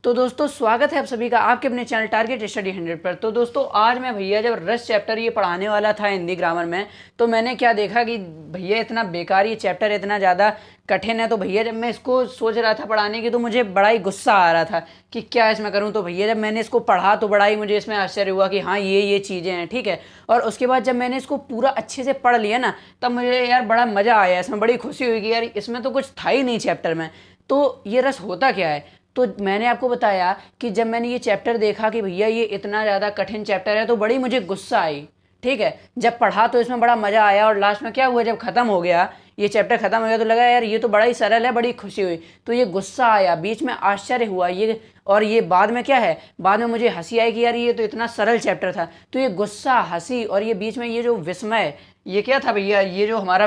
तो दोस्तों स्वागत है आप सभी का आपके अपने चैनल टारगेट स्टडी 100 पर। तो दोस्तों आज मैं भैया जब रस चैप्टर ये पढ़ाने वाला था हिंदी ग्रामर में, तो मैंने क्या देखा कि भैया इतना बेकार ये चैप्टर इतना ज़्यादा कठिन है। तो भैया जब मैं इसको सोच रहा था पढ़ाने की तो मुझे बड़ा ही गुस्सा आ रहा था कि क्या इसमें करूँ। तो भैया जब मैंने इसको पढ़ा तो बड़ा ही मुझे इसमें आश्चर्य हुआ कि हाँ ये चीज़ें हैं, ठीक है। और उसके बाद जब मैंने इसको पूरा अच्छे से पढ़ लिया ना, तब मुझे यार बड़ा मज़ा आया, इसमें बड़ी खुशी हुई कि यार इसमें तो कुछ था ही नहीं चैप्टर में। तो ये रस होता क्या है, तो मैंने आपको बताया कि जब मैंने ये चैप्टर देखा कि भैया ये इतना ज़्यादा कठिन चैप्टर है तो बड़ी मुझे गुस्सा आई, ठीक है। जब पढ़ा तो इसमें बड़ा मज़ा आया और लास्ट में क्या हुआ, जब ख़त्म हो गया ये चैप्टर ख़त्म हो गया तो लगा यार ये तो बड़ा ही सरल है, बड़ी खुशी हुई। तो ये गुस्सा आया, बीच में आश्चर्य हुआ ये, और ये बाद में क्या है, बाद में मुझे हंसी आई कि यार ये तो इतना सरल चैप्टर था। तो ये गुस्सा, हंसी और ये बीच में ये जो विस्मय, ये क्या था भैया, ये जो हमारा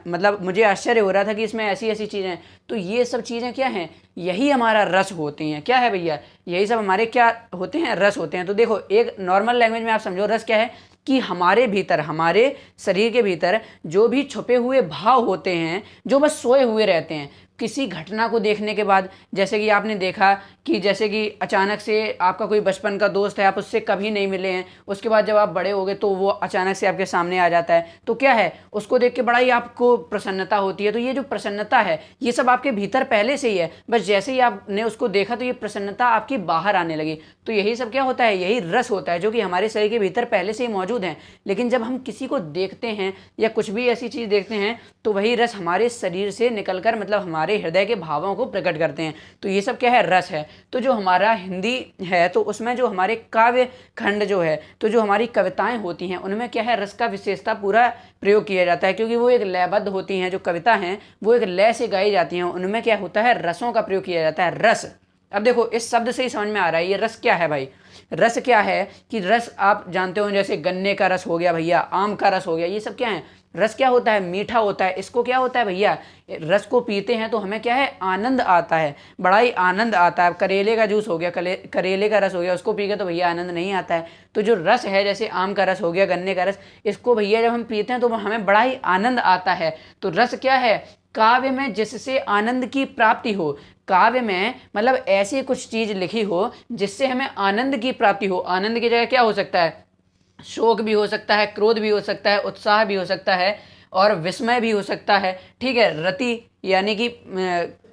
मतलब मुझे आश्चर्य हो रहा था कि इसमें ऐसी ऐसी चीज़ें हैं। तो ये सब चीज़ें क्या हैं, यही हमारा रस होती हैं। क्या है भैया, यही सब हमारे क्या होते हैं, रस होते हैं। तो देखो एक नॉर्मल लैंग्वेज में आप समझो रस क्या है कि हमारे भीतर, हमारे शरीर के भीतर जो भी छुपे हुए भाव होते हैं जो बस सोए हुए रहते हैं किसी घटना को देखने के बाद। जैसे कि आपने देखा कि जैसे कि अचानक से आपका कोई बचपन का दोस्त है, आप उससे कभी नहीं मिले हैं, उसके बाद जब आप बड़े हो गए तो वो अचानक से आपके सामने आ जाता है, तो क्या है, उसको देख के बड़ा ही आपको प्रसन्नता होती है। तो ये जो प्रसन्नता है ये सब आपके भीतर पहले से ही है, बस जैसे ही आपने उसको देखा तो ये प्रसन्नता आपकी बाहर आने लगी। तो यही सब क्या होता है, यही रस होता है जो कि हमारे शरीर के भीतर पहले से ही मौजूद है। लेकिन जब हम किसी को देखते हैं या कुछ भी ऐसी चीज़ देखते हैं तो वही रस हमारे शरीर से निकलकर मतलब हमारे हृदय के भावों को प्रकट करते हैं। तो ये सब क्या है, रस है। तो जो हमारा हिंदी है तो उसमें जो हमारे काव्य खंड जो है, तो जो हमारी कविताएं होती हैं उनमें क्या है, रस का विशेषता पूरा प्रयोग किया जाता है, क्योंकि वो एक लयबद्ध होती हैं। जो कविता हैं वो एक लय से गाई जाती हैं, उनमें क्या होता है, रसों का प्रयोग किया जाता है। रस, अब देखो इस शब्द से ही समझ में आ रहा है ये रस क्या है भाई। रस क्या है कि रस आप जानते हो, जैसे गन्ने का रस हो गया भैया, आम का रस हो गया, ये सब क्या है, रस क्या होता है, मीठा होता है। इसको क्या होता है भैया, रस को पीते हैं तो हमें क्या है, आनंद आता है, बड़ा ही आनंद आता है। करेले का जूस हो गया, करेले का रस हो गया, उसको पी के तो भैया आनंद नहीं आता है। तो जो रस है, जैसे आम का रस हो गया, गन्ने का रस, इसको भैया जब हम पीते हैं तो हमें बड़ा ही आनंद आता है। तो रस क्या है, काव्य में जिससे आनंद की प्राप्ति हो, काव्य में मतलब ऐसी कुछ चीज लिखी हो जिससे हमें आनंद की प्राप्ति हो। आनंद की जगह क्या हो सकता है, शोक भी हो सकता है, क्रोध भी हो सकता है, उत्साह भी हो सकता है और विस्मय भी हो सकता है, ठीक है। रति यानी कि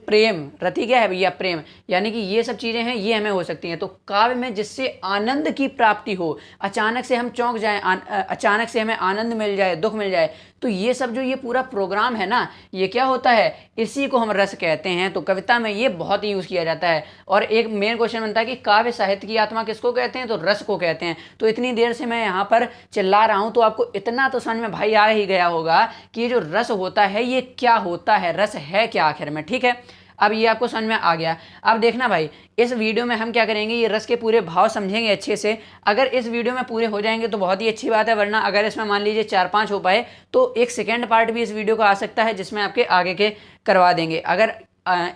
प्रेम, रति क्या है भैया, प्रेम, यानी कि ये सब चीज़ें हैं, ये हमें हो सकती हैं। तो काव्य में जिससे आनंद की प्राप्ति हो, अचानक से हम चौंक जाएं, अचानक से हमें आनंद मिल जाए, दुख मिल जाए, तो ये सब जो ये पूरा प्रोग्राम है ना, ये क्या होता है, इसी को हम रस कहते हैं। तो कविता में ये बहुत ही यूज़ किया जाता है। और एक मेन क्वेश्चन बनता है कि काव्य साहित्य की आत्मा किसको कहते हैं, तो रस को कहते हैं। तो इतनी देर से मैं यहाँ पर चिल्ला रहा हूँ तो आपको इतना तो समझ में भाई आ ही गया होगा कि ये जो रस होता है ये क्या होता है, रस है क्या आखिर में, ठीक है। अब ये आपको समझ में आ गया। अब देखना भाई, इस वीडियो में हम क्या करेंगे, ये रस के पूरे भाव समझेंगे अच्छे से। अगर इस वीडियो में पूरे हो जाएंगे तो बहुत ही अच्छी बात है, वरना अगर इसमें मान लीजिए 4-5 हो पाए तो एक सेकेंड पार्ट भी इस वीडियो का आ सकता है जिसमें आपके आगे के करवा देंगे। अगर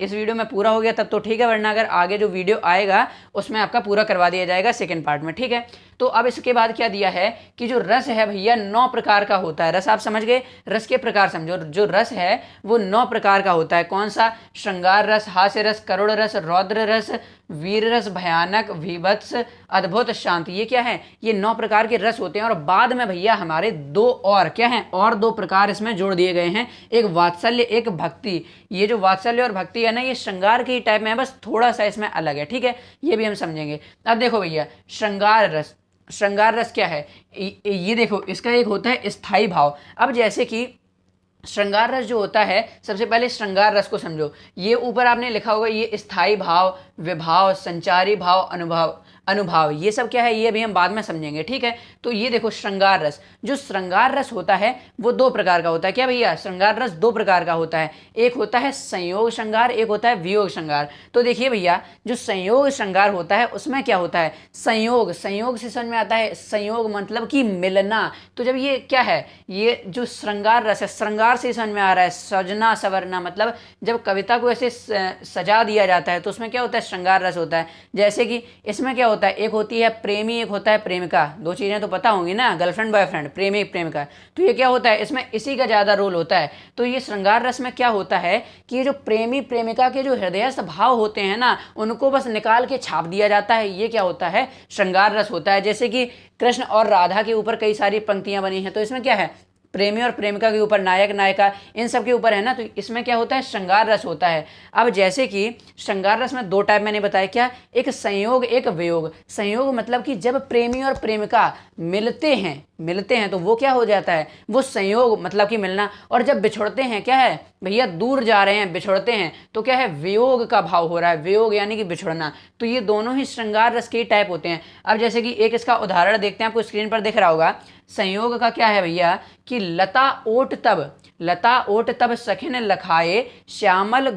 इस वीडियो में पूरा हो गया तब तो ठीक है, वरना अगर आगे जो वीडियो आएगा उसमें आपका पूरा करवा दिया जाएगा सेकेंड पार्ट में, ठीक है। तो अब इसके बाद क्या दिया है कि जो रस है भैया 9 प्रकार का होता है। रस आप समझ गए, रस के प्रकार समझो। जो रस है वो 9 प्रकार का होता है। कौन सा, श्रृंगार रस, हास्य रस, करुण रस, रौद्र रस, वीर रस, भयानक, विभत्स, अद्भुत, शांति। ये क्या है, ये 9 प्रकार के रस होते हैं। और बाद में भैया हमारे 2 और क्या हैं, और 2 प्रकार इसमें जोड़ दिए गए हैं, एक वात्सल्य, एक भक्ति। ये जो वात्सल्य और भक्ति है ना, ये श्रृंगार के टाइप में है, बस थोड़ा सा इसमें अलग है, ठीक है। ये भी हम समझेंगे। अब देखो भैया श्रृंगार रस, श्रृंगार रस क्या है, ये देखो इसका एक होता है स्थायी भाव। अब जैसे कि श्रृंगार रस जो होता है, सबसे पहले श्रृंगार रस को समझो। ये ऊपर आपने लिखा होगा ये स्थायी भाव, विभाव, संचारी भाव, अनुभव, अनुभाव, ये सब क्या है ये भी हम बाद में समझेंगे, ठीक है। तो ये देखो श्रृंगार रस, जो श्रृंगार रस होता है वो 2 प्रकार का होता है। क्या भैया, श्रृंगार रस 2 प्रकार का होता है। एक होता है संयोग श्रृंगार, एक होता है वियोग श्रृंगार। तो देखिए भैया जो संयोग श्रृंगार होता है उसमें क्या होता है, संयोग, संयोग से समझ में आता है, संयोग मतलब कि मिलना। तो जब ये क्या है, ये जो श्रृंगार रस है, श्रृंगार से समझ में आ रहा है, सजना सवरना, मतलब जब कविता को ऐसे सजा दिया जाता है तो उसमें क्या होता है, श्रृंगार रस होता है। जैसे कि इसमें क्या होता है, एक होती है प्रेमी, एक होता है प्रेमिका। दो चीज़ें तो पता होंगी ना, गर्लफ्रेंड बॉयफ्रेंड, प्रेमी प्रेमिका। तो ये क्या होता है, इसमें इसी का ज़्यादा रोल होता है। तो ये श्रृंगार रस में क्या होता है कि ये जो प्रेमी प्रेमिका के जो हृदयस्थ भाव होते हैं ना, उनको बस निकाल के छाप दिया जाता है। ये क्या होता है, श्रृंगार रस होता है। जैसे कि कृष्ण और राधा के ऊपर कई सारी पंक्तियां बनी हैं, तो इसमें क्या है, प्रेमी और प्रेमिका के ऊपर, नायक नायिका, इन सब के ऊपर है ना, तो इसमें क्या होता है, श्रृंगार रस होता है। अब जैसे कि श्रृंगार रस में दो टाइप मैंने बताया, क्या, एक संयोग एक वियोग। संयोग मतलब कि जब प्रेमी और प्रेमिका मिलते हैं तो वो क्या हो जाता है, वो संयोग मतलब कि मिलना। और जब बिछड़ते हैं, क्या है भैया, दूर जा रहे हैं, बिछड़ते हैं, तो क्या है, वियोग का भाव हो रहा है, वियोग यानी कि बिछड़ना। तो ये दोनों ही श्रृंगार रस के टाइप होते हैं। अब जैसे कि एक इसका उदाहरण देखते हैं, आपको स्क्रीन पर दिख रहा होगा। संयोग का क्या है भैया कि लता ओट तब सखिन लखाए, श्यामल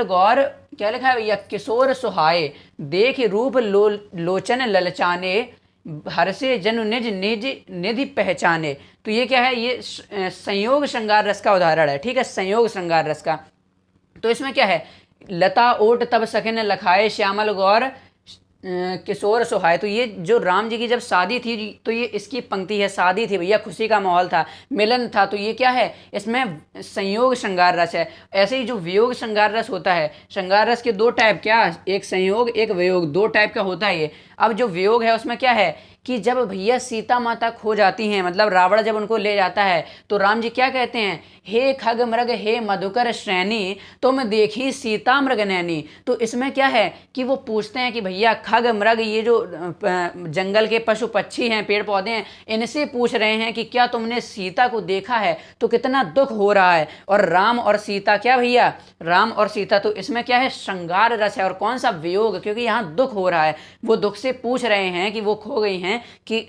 गौर क्या लिखा है भैया, किशोर सुहाए, देख रूप लोचन ललचाने, हर से जनु निज निज निधि पहचाने। तो ये क्या है, ये संयोग श्रृंगार रस का उदाहरण है, ठीक है, संयोग श्रृंगार रस का। तो इसमें क्या है, लता ओट तब सखिन लखाए, श्यामल गौर किशोर सुहाए। तो ये जो राम जी की जब शादी थी, तो ये इसकी पंक्ति है, शादी थी भैया, खुशी का माहौल था, मिलन था, तो ये क्या है, इसमें संयोग श्रृंगार रस है। ऐसे ही जो वियोग श्रृंगार रस होता है, श्रृंगार रस के दो टाइप, क्या, एक संयोग एक वियोग, दो टाइप का होता है ये। अब जो वियोग है उसमें क्या है कि जब भैया सीता माता खो जाती हैं, मतलब रावण जब उनको ले जाता है, तो राम जी क्या कहते हैं, हे खग मृग हे मधुकर श्रेणी, तुम देखी सीता मृग नैनी। तो इसमें क्या है कि वो पूछते हैं कि भैया खग मृग, ये जो जंगल के पशु पक्षी हैं, पेड़ पौधे हैं, इनसे पूछ रहे हैं कि क्या तुमने सीता को देखा है, तो कितना दुख हो रहा है। और राम और सीता, क्या भैया, राम और सीता, तो इसमें क्या है, श्रृंगार रस है। और कौन सा, वियोग, क्योंकि यहाँ दुख हो रहा है, वो दुख से पूछ रहे हैं कि वो खो गई हैं कि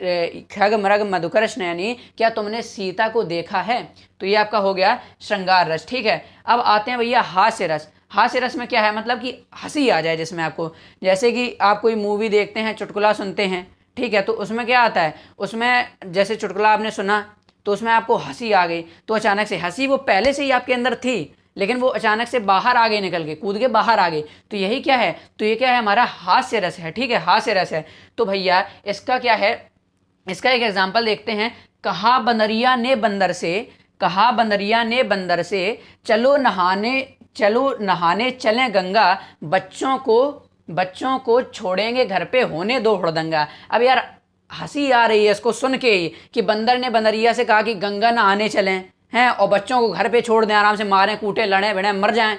खग मृग मधुकर श्रेणी, क्या तुमने सीता को देखा है। तो ये आपका हो गया श्रृंगार रस, ठीक है। अब आते हैं भैया हास्य रस। हास्य रस में क्या है, मतलब कि हंसी आ जाए जिसमें आपको, जैसे कि आप कोई मूवी देखते हैं, चुटकुला सुनते हैं, ठीक है, तो उसमें क्या आता है, उसमें जैसे चुटकुला आपने सुना, तो उसमें आपको हंसी आ गई, तो अचानक से हंसी वो पहले से ही आपके अंदर थी, लेकिन वो अचानक से बाहर आ गई, निकल के कूद के बाहर आ गई। तो यही क्या है, तो ये क्या है, हमारा हास्य रस है, ठीक है, हास्य रस है। तो भैया इसका क्या है, इसका एक एग्जाम्पल देखते हैं। कहा बंदरिया ने बंदर से, चलो नहाने चलें गंगा, बच्चों को छोड़ेंगे घर पे, होने दो हुड़दंगा। अब यार हंसी आ रही है इसको सुन के ही कि बंदर ने बंदरिया से कहा कि गंगा नहाने चलें हैं, और बच्चों को घर पे छोड़ दें, आराम से मारें कूटें लड़ें भिड़ें मर जाएं।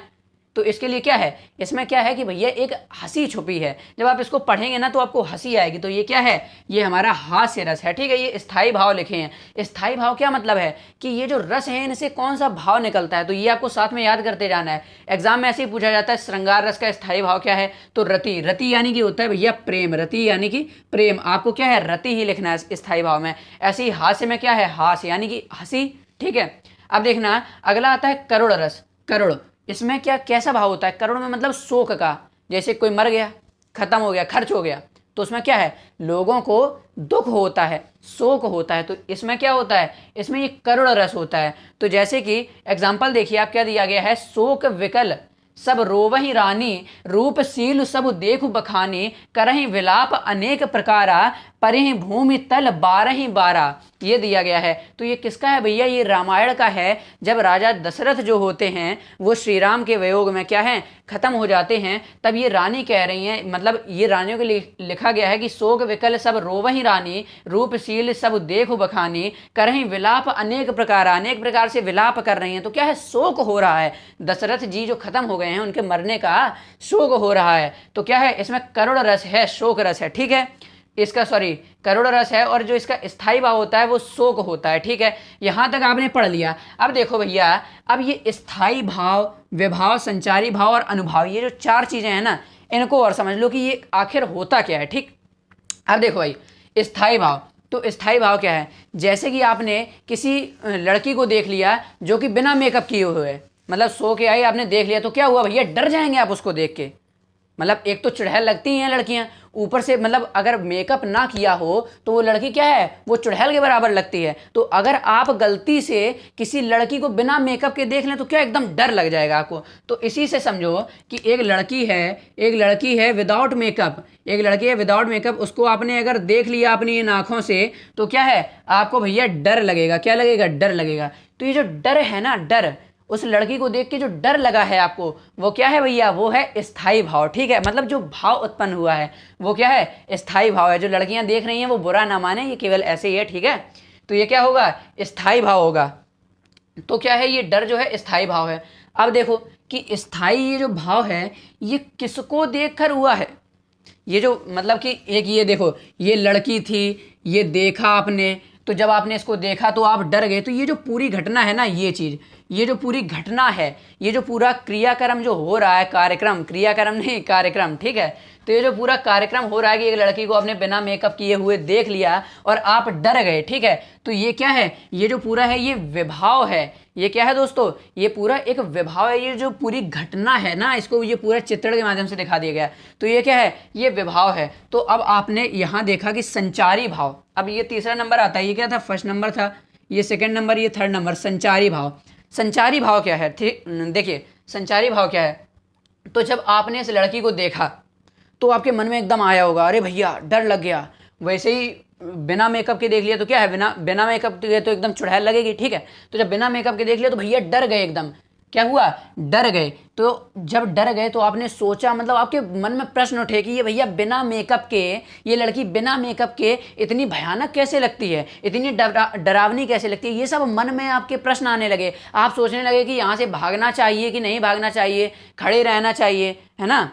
तो इसके लिए क्या है, इसमें क्या है कि भैया एक हंसी छुपी है, जब आप इसको पढ़ेंगे ना तो आपको हंसी आएगी। तो ये क्या है, ये हमारा हास्य रस है, ठीक है। ये स्थायी भाव लिखे हैं। स्थायी भाव क्या मतलब है कि ये जो रस है इनसे कौन सा भाव निकलता है, तो ये आपको साथ में याद करते जाना है। एग्जाम में ऐसे ही पूछा जाता है, श्रृंगार रस का स्थायी भाव क्या है, तो रति, रति यानी कि होता है भैया प्रेम, रति यानी कि प्रेम, आपको क्या है, रति ही लिखना है स्थायी भाव में। ऐसे ही हास्य में क्या है, हास्य यानी कि हंसी, ठीक है। अब देखना अगला आता है करुण रस। करुण, इसमें क्या, कैसा भाव होता है, करुण में मतलब शोक का, जैसे कोई मर गया, खत्म हो गया, खर्च हो गया, तो उसमें क्या है, लोगों को दुख होता है, शोक होता है, तो इसमें क्या होता है, इसमें ये करुण रस होता है। तो जैसे कि एग्जाम्पल देखिए आप, क्या दिया गया है, शोक विकल सब रोवहि रानी, रूपशील सब देखु बखानी, करहि विलाप अनेक प्रकारा, परिहि भूमि तल बारहि बारा। ये दिया गया है। तो ये किसका है भैया, ये रामायण का है। जब राजा दशरथ जो होते हैं वो श्री राम के वियोग में क्या है, खत्म हो जाते हैं, तब ये रानी कह रही हैं, मतलब ये रानियों के लिए लिखा गया है कि शोक विकल सब रोवहि रानी, रूपशील सब देखु बखानी, करहि विलाप अनेक प्रकार से विलाप कर रही हैं। तो क्या है, शोक हो रहा है, दशरथ जी जो खत्म हो गए हैं उनके मरने का शोक हो रहा है। तो क्या है, इसमें करुण रस है, शोक रस है, ठीक है। इसका करुण रस है, और जो इसका स्थायी भाव होता है वो शोक होता है, ठीक है। यहां तक आपने पढ़ लिया। अब देखो भैया, अब ये स्थायी भाव, विभाव, संचारी भाव और अनुभाव, ये जो चार चीजें हैं ना, इनको और समझ लो कि ये आखिर होता क्या है, ठीक। अब देखो भाई, स्थायी भाव, तो स्थायी भाव क्या है, जैसे कि आपने किसी लड़की को देख लिया जो कि बिना मेकअप किए हुए है, मतलब सो के आई, आपने देख लिया, तो क्या हुआ भैया, डर जाएंगे आप उसको देख के, मतलब एक तो चुड़ैल लगती हैं लड़कियां, ऊपर से मतलब अगर मेकअप ना किया हो तो वो लड़की क्या है, वो चुड़ैल के बराबर लगती है। तो अगर आप गलती से किसी लड़की को बिना मेकअप के देख लें तो क्या एकदम डर लग जाएगा आपको। तो इसी से समझो कि एक लड़की है विदाउट मेकअप, एक लड़की है विदाउट मेकअप, उसको आपने अगर देख लिया अपनी इन आंखों से तो क्या है, आपको भैया डर लगेगा। क्या लगेगा, डर लगेगा। तो ये जो डर है ना, डर, उस लड़की को देख के जो डर लगा है आपको, वो क्या है भैया, वो है स्थायी भाव। ठीक है, मतलब जो भाव उत्पन्न हुआ है वो क्या है, स्थायी भाव है। जो लड़कियां देख रही हैं वो बुरा ना माने, ये केवल ऐसे ही है। ठीक है, तो ये क्या होगा, स्थायी भाव होगा। तो क्या है, ये डर जो है स्थायी भाव है। अब देखो कि स्थायी ये जो भाव है ये किसको देखकर हुआ है। ये जो मतलब कि एक ये देखो, ये लड़की थी, ये देखा आपने, तो जब आपने इसको देखा तो आप डर गए। तो ये जो पूरी घटना है ना, ये चीज़, ये जो पूरी घटना है, ये जो पूरा क्रियाक्रम जो हो रहा है, कार्यक्रम, क्रियाक्रम नहीं कार्यक्रम, ठीक है। तो ये जो पूरा कार्यक्रम हो रहा है कि एक लड़की को आपने बिना मेकअप किए हुए देख लिया और आप डर गए, ठीक है। तो ये क्या है, ये जो पूरा है ये विभाव है। ये क्या है दोस्तों, ये पूरा एक विभाव है। ये जो पूरी घटना है ना, इसको ये पूरा चित्रण के माध्यम से दिखा दिया गया। तो ये क्या है, ये विभाव है। तो अब आपने यहाँ देखा कि संचारी भाव, अब ये तीसरा नंबर आता है। ये क्या था, फर्स्ट नंबर था, ये सेकंड नंबर, ये थर्ड नंबर, संचारी भाव। संचारी भाव क्या है, ठीक देखिए, संचारी भाव क्या है। तो जब आपने इस लड़की को देखा तो आपके मन में एकदम आया होगा, अरे भैया डर लग गया। वैसे ही बिना मेकअप के देख लिया तो क्या है, बिना मेकअप के तो एकदम चुड़ैल लगेगी, ठीक है। तो जब बिना मेकअप के देख लिया तो भैया डर गए एकदम। क्या हुआ, डर गए। तो जब डर गए तो आपने सोचा, मतलब आपके मन में प्रश्न उठे कि ये भैया बिना मेकअप के, ये लड़की बिना मेकअप के इतनी भयानक कैसे लगती है, इतनी डरावनी कैसे लगती है। ये सब मन में आपके प्रश्न आने लगे। आप सोचने लगे कि यहाँ से भागना चाहिए कि नहीं भागना चाहिए, खड़े रहना चाहिए, है ना।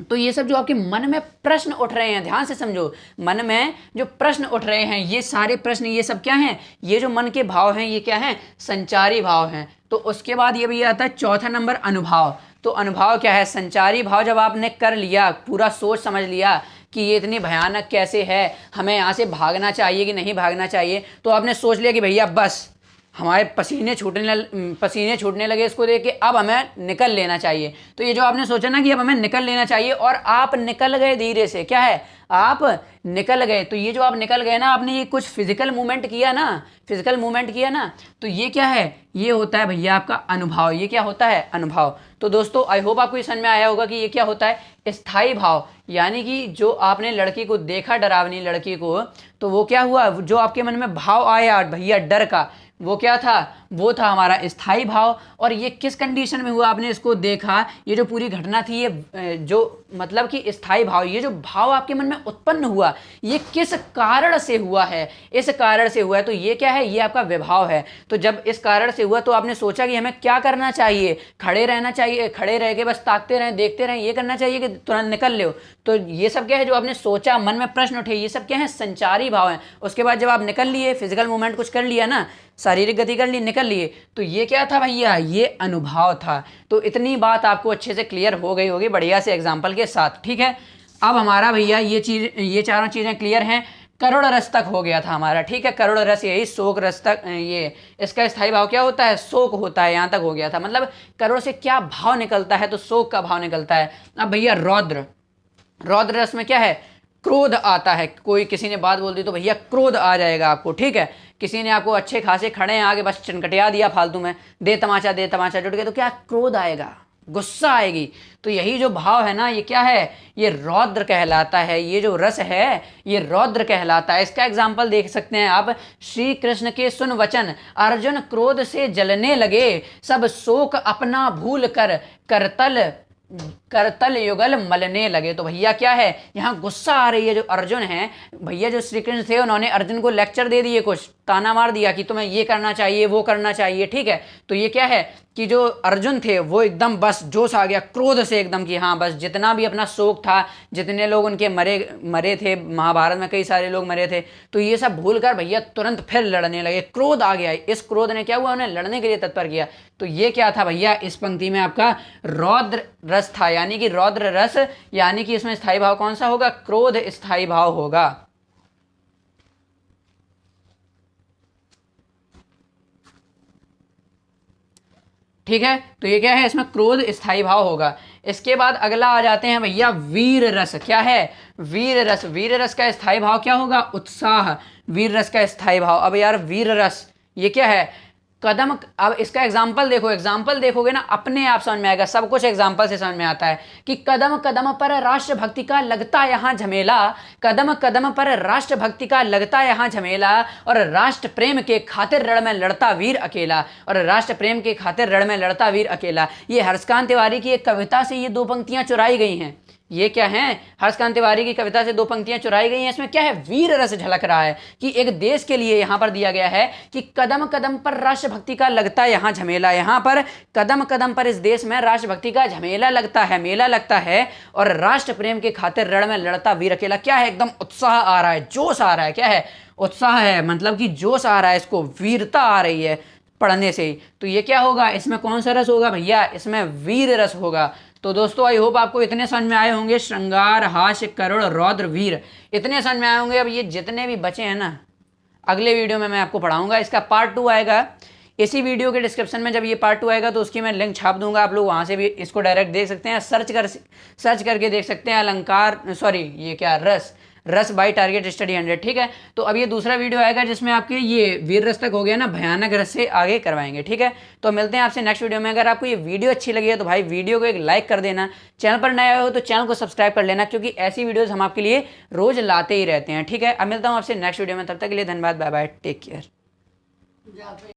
तो ये सब जो आपके मन में प्रश्न उठ रहे हैं, ध्यान से समझो, मन में जो प्रश्न उठ रहे हैं, ये सारे प्रश्न, ये सब क्या हैं, ये जो मन के भाव हैं, ये क्या हैं, संचारी भाव हैं। तो उसके बाद ये भी आता है चौथा नंबर, अनुभव। तो अनुभव क्या है, संचारी भाव जब आपने कर लिया, पूरा सोच समझ लिया कि ये इतनी भयानक कैसे है, हमें यहाँ से भागना चाहिए कि नहीं भागना चाहिए, तो आपने सोच लिया कि भैया बस हमारे पसीने छूटने लगे इसको देख के, अब हमें निकल लेना चाहिए। तो ये जो आपने सोचा ना कि अब हमें निकल लेना चाहिए, और आप निकल गए धीरे से, क्या है, आप निकल गए। तो ये जो आप निकल गए ना, आपने ये कुछ फिजिकल मूवमेंट किया ना, फिजिकल मूवमेंट किया ना, तो ये क्या है, ये होता है भैया आपका अनुभव। ये क्या होता है, अनुभव। तो दोस्तों आई होप आपको समझ में आया होगा कि ये क्या होता है, स्थायी भाव। यानी कि जो आपने लड़की को देखा, डरावनी लड़की को, तो वो क्या हुआ, जो आपके मन में भाव आया भैया डर का, वो क्या था, वो था हमारा स्थायी भाव। और ये किस कंडीशन में हुआ, आपने इसको देखा, ये जो पूरी घटना थी, ये जो मतलब कि स्थायी भाव, ये जो भाव आपके मन में उत्पन्न हुआ, ये किस कारण से हुआ है, इस कारण से हुआ है। तो ये क्या है, ये आपका विभाव है। तो जब इस कारण से हुआ तो आपने सोचा कि हमें क्या करना चाहिए, खड़े रहना चाहिए, खड़े रह के बस ताकते रहें, देखते रहें, ये करना चाहिए कि तुरंत निकल लो। तो ये सब क्या है, जो आपने सोचा, मन में प्रश्न उठे, ये सब क्या है, संचारी भाव है। उसके बाद जब आप निकल लिए, फिजिकल मूवमेंट कुछ कर लिया ना, शारीरिक गति कर ली, निकल लिए, तो ये क्या था भैया, ये अनुभव था। तो इतनी बात आपको अच्छे से क्लियर हो गई होगी बढ़िया से एग्जाम्पल के साथ, ठीक है। अब हमारा भैया ये चारों चीज़ें क्लियर हैं। करोड़ रस तक हो गया था हमारा, ठीक है। करोड़ रस यही, शोक रस तक, ये इसका स्थायी भाव क्या होता है, शोक होता है, यहाँ तक हो गया था। मतलब करोड़ से क्या भाव निकलता है, तो शोक का भाव निकलता है। अब भैया रौद्र, रौद्र रस में क्या है, क्रोध आता है। कोई किसी ने बात बोल दी तो भैया क्रोध आ जाएगा आपको, ठीक है। किसी ने आपको अच्छे खासे खड़े हैं आगे, बस चनकटिया दिया फालतू में, दे तमाचा जुट गया, तो क्या क्रोध आएगा, गुस्सा आएगी। तो यही जो भाव है ना, ये क्या है, ये रौद्र कहलाता है। ये जो रस है ये रौद्र कहलाता है। इसका एग्जाम्पल देख सकते हैं आप, श्री कृष्ण के सुन वचन, अर्जुन क्रोध से जलने लगे, सब शोक अपना भूल कर करतल युगल मलने लगे। तो भैया क्या है, यहाँ गुस्सा आ रही है। जो अर्जुन है भैया, जो श्री कृष्ण थे, उन्होंने अर्जुन को लेक्चर दे दिए, कुछ ताना मार दिया कि तुम्हें ये करना चाहिए, वो करना चाहिए, ठीक है। तो ये क्या है कि जो अर्जुन थे वो एकदम बस जोश आ गया क्रोध से एकदम, कि हाँ बस जितना भी अपना शोक था, जितने लोग उनके मरे थे, महाभारत में कई सारे लोग मरे थे, तो ये सब भूल कर भैया तुरंत फिर लड़ने लगे। क्रोध आ गया, इस क्रोध ने क्या हुआ, उन्हें लड़ने के लिए तत्पर किया। तो ये क्या था भैया, इस पंक्ति में आपका रौद्र रस था। यानी कि रौद्र रस, यानी कि इसमें स्थायी भाव कौन सा होगा, क्रोध स्थायी भाव होगा। ठीक है, तो ये क्या है, इसमें क्रोध स्थायी भाव होगा। इसके बाद अगला आ जाते हैं भैया वीर रस। क्या है, वीर रस। वीर रस का स्थायी भाव क्या होगा, उत्साह। वीर रस का स्थायी भाव। अब यार वीर रस ये क्या है, कदम। अब इसका एग्जाम्पल देखो, एग्जाम्पल देखोगे ना अपने आप समझ में आएगा, सब कुछ एग्जाम्पल से समझ में आता है कि कदम कदम पर राष्ट्रभक्ति का लगता यहाँ झमेला, कदम कदम पर राष्ट्रभक्ति का लगता यहाँ झमेला, और राष्ट्र प्रेम के खातिर रण में लड़ता वीर अकेला, और राष्ट्र प्रेम के खातिर रण में लड़ता वीर अकेला। ये हर्षकांत तिवारी की एक कविता से ये 2 पंक्तियां चुराई गई हैं। ये क्या है, हर्षकांत तिवारी की कविता से 2 पंक्तियां चुराई गई हैं। इसमें क्या है, वीर रस झलक रहा है कि एक देश के लिए यहां पर दिया गया है कि कदम कदम पर राष्ट्रभक्ति का लगता है यहां झमेला। यहां पर कदम कदम पर इस देश में राष्ट्रभक्ति का झमेला लगता है, मेला लगता है, और राष्ट्र प्रेम के खातिर रण में लड़ता वीर अकेला। क्या है, एकदम उत्साह आ रहा है, जोश आ रहा है। क्या है, उत्साह है, मतलब कि जोश आ रहा है, इसको वीरता आ रही है पढ़ने से ही। तो ये क्या होगा, इसमें कौन सा रस होगा भैया, इसमें वीर रस होगा। तो दोस्तों आई होप आपको इतने समझ में आए होंगे, श्रृंगार, हास्य, करुण, रौद्र, वीर, इतने समझ में आए होंगे। अब ये जितने भी बचे हैं ना, अगले वीडियो में मैं आपको पढ़ाऊंगा। इसका पार्ट 2 आएगा, इसी वीडियो के डिस्क्रिप्शन में जब ये पार्ट 2 आएगा तो उसकी मैं लिंक छाप दूंगा, आप लोग वहाँ से भी इसको डायरेक्ट देख सकते हैं, सर्च करके देख सकते हैं। अलंकार, सॉरी ये क्या, रस बाय टारगेट स्टडी 100। ठीक है, तो अब ये दूसरा वीडियो आएगा जिसमें आपके ये वीर रस तक हो गया ना, भयानक रस से आगे करवाएंगे। ठीक है, तो मिलते हैं आपसे नेक्स्ट वीडियो में। अगर आपको ये वीडियो अच्छी लगी है तो भाई वीडियो को एक लाइक कर देना, चैनल पर नए हो तो चैनल को सब्सक्राइब कर लेना, क्योंकि ऐसी वीडियोज़ हम आपके लिए रोज लाते ही रहते हैं। ठीक है, अब मिलता हूँ आपसे नेक्स्ट वीडियो में, तब तक के लिए धन्यवाद, बाय बाय, टेक केयर।